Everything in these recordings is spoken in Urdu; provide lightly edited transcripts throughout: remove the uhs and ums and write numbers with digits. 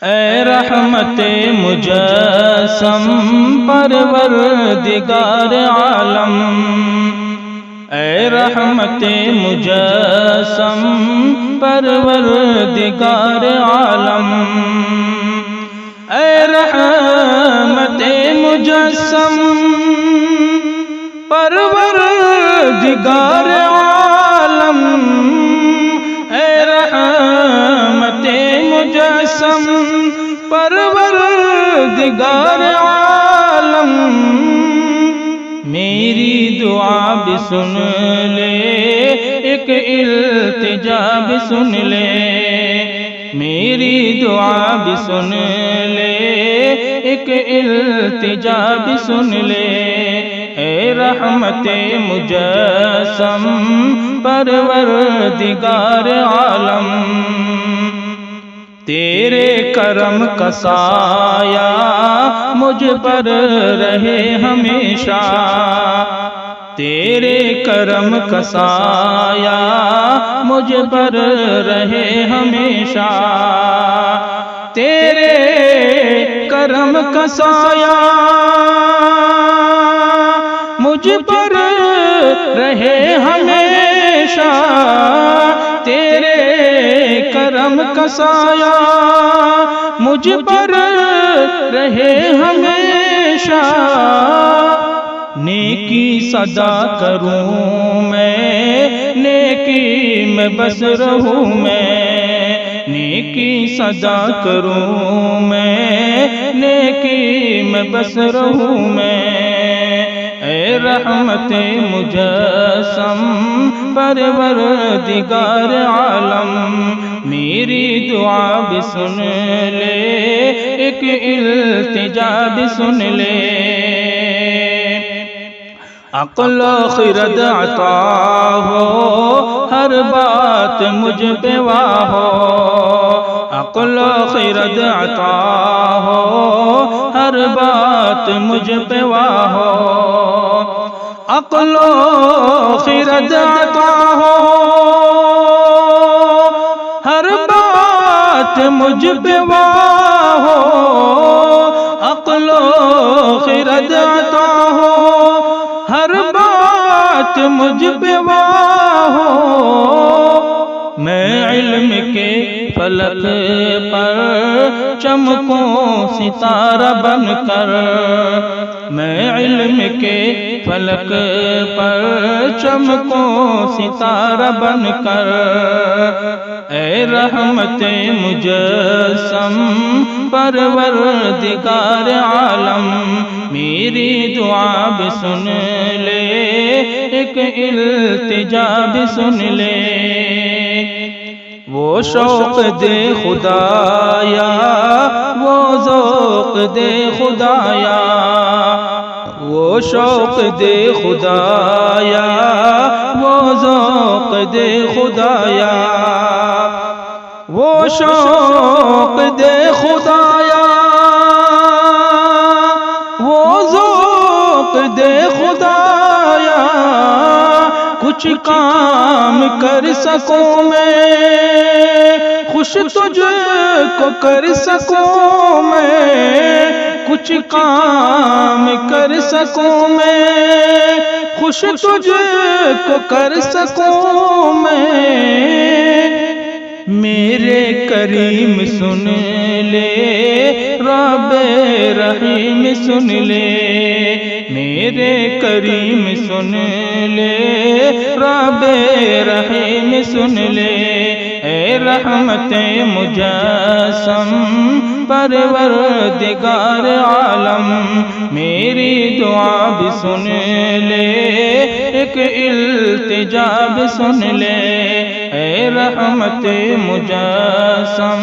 اے رحمت مجسم پروردگار عالم، اے رحمت مجسم پروردگار عالم، اے رحمت مجسم پروردگار عالم، اے رحمت مجسم پروردگار عالم، میری دعا بھی سن لے، ایک التجا بھی سن لے، میری دعا بھی سن لے، ایک التجا بھی سن لے، اے رحمت مجسم پروردگار عالم، تیرے کرم کا سایہ مجھ پر رہے ہمیشہ، تیرے کرم کا سایہ مجھ پر رہے ہمیشہ، تیرے کرم کا سایہ مجھ پر رہے ہمیشہ، تیرے کرم کا سایہ مجھ پر رہے ہمیشہ، نیکی صدا کروں میں، نیکی میں بس رہوں میں، نیکی صدا کروں میں، نیکی میں بس رہوں میں، اے رحمت مجسم پروردگار عالم، میری دعا بھی سن لے، ایک التجا بھی سن لے، عقل و خرد عطا ہو، ہر بات مجھ پہ واہ ہو، عقل و خرد عطا ہو، ہر بات مجھ پہ واہ ہو، عقل و خرد عطا ہو، ہر بات مجھ پہ واہ ہو، عقل و خرد عطا ہو، ہر بات مجھ پہ واہ ہو، میں علم کے فلک پر چمکوں ستارہ بن کر، میں علم کے فلک پر چمکوں ستارہ بن کر، اے رحمت مجسم پروردگار عالم، میری دعا بھی سن لے، ایک التجا بھی سن لے، وہ شوق دے خدایا، وہ ذوق دے خدایا، وہ شوق دے خدایا، وہ ذوق دے خدایا، وہ شوق دے خدایا، وہ ذوق دے خدایا، کچھ کام کر سکوں میں، خوش تجھ کو کر سکوں میں، کچھ کام کر سکوں میں، خوش تجھ کو کر سکوں میں، میرے کریم سن لے، رب رحیم سن لے، میرے کریم سن لے، رب رحیم سن لے، اے رحمت مجسم پروردگار عالم، میری دعا بھی سن لے، ایک التجا بھی سن لے، اے رحمت مجسم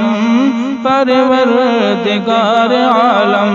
پروردگار عالم۔